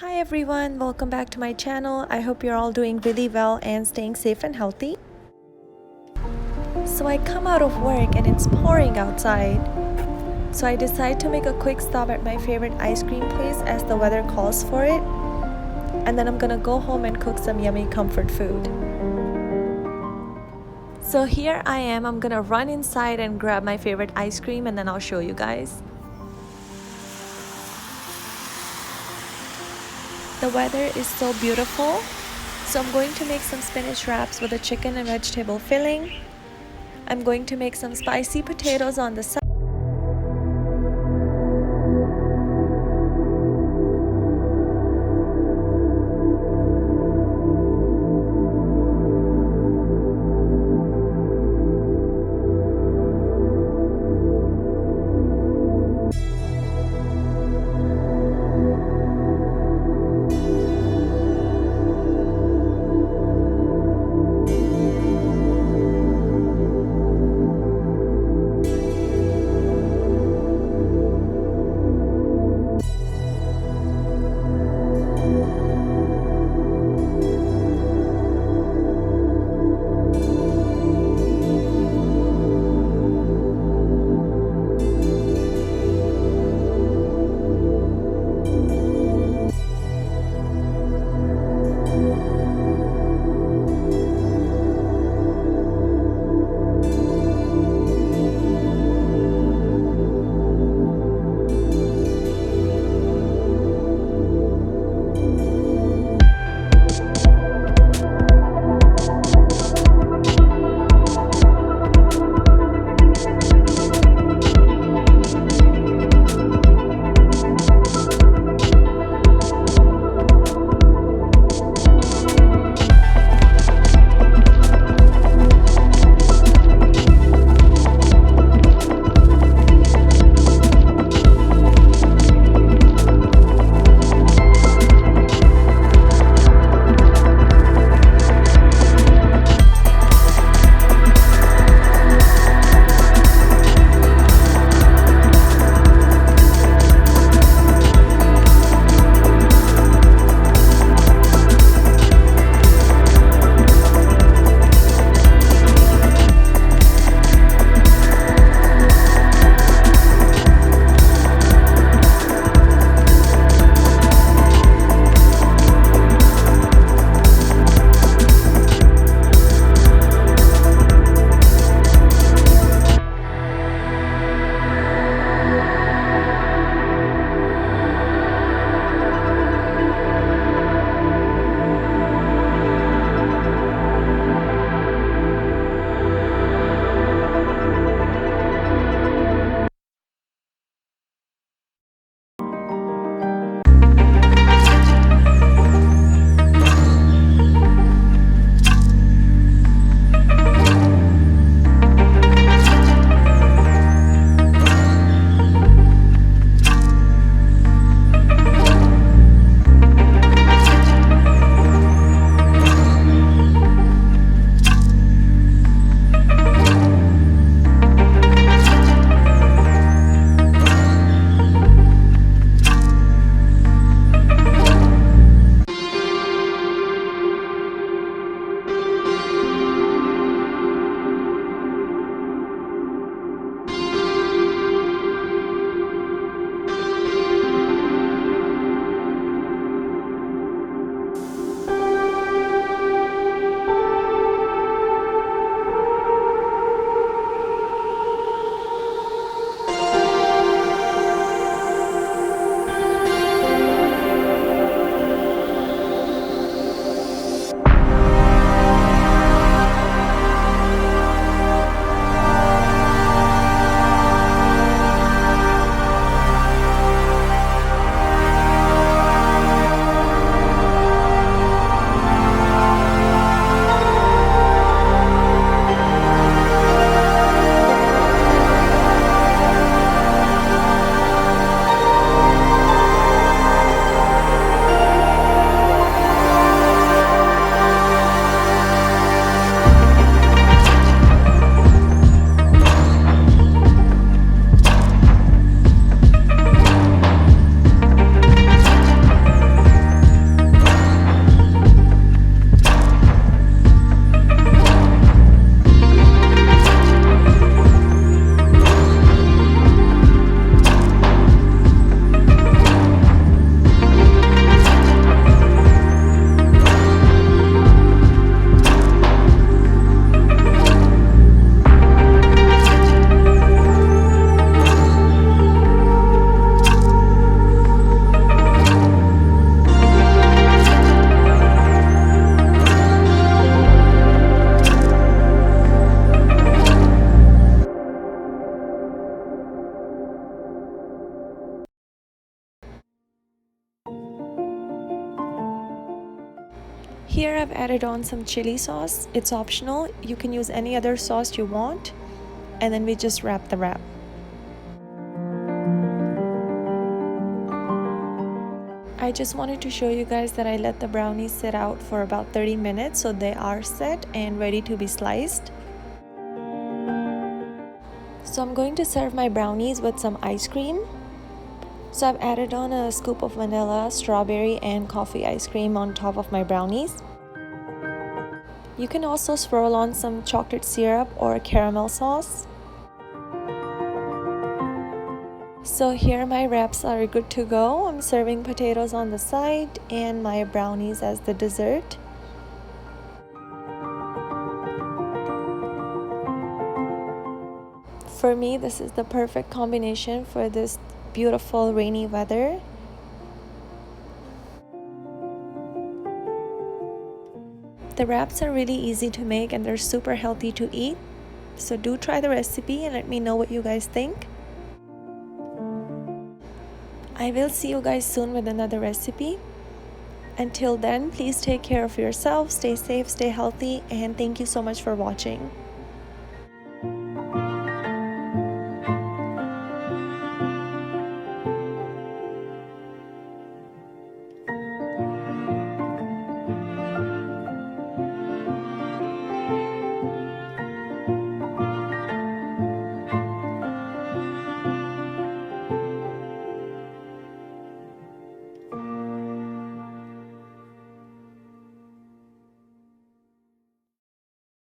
Hi everyone, welcome back to my channel. I hope you're all doing really well and staying safe and healthy. So I come out of work and it's pouring outside. So I decide to make a quick stop at my favorite ice cream place as the weather calls for it. And then I'm gonna go home and cook some yummy comfort food. So here I am, I'm gonna run inside and grab my favorite ice cream and then I'll show you guys. The weather is so beautiful, so I'm going to make some spinach wraps with a chicken and vegetable filling. I'm going to make some spicy potatoes on the side. Here I've added on some chili sauce. It's optional. You can use any other sauce you want. And then we just wrap the wrap. I just wanted to show you guys that I let the brownies sit out for about 30 minutes so they are set and ready to be sliced. So I'm going to serve my brownies with some ice cream. So I've added on a scoop of vanilla, strawberry, and coffee ice cream on top of my brownies. You can also swirl on some chocolate syrup or caramel sauce. So here my wraps are good to go. I'm serving potatoes on the side and my brownies as the dessert. For me, this is the perfect combination for this beautiful rainy weather. The wraps are really easy to make and they're super healthy to eat. So do try the recipe and let me know what you guys think. I will see you guys soon with another recipe. Until then, please take care of yourself, stay safe, stay healthy, and thank you so much for watching.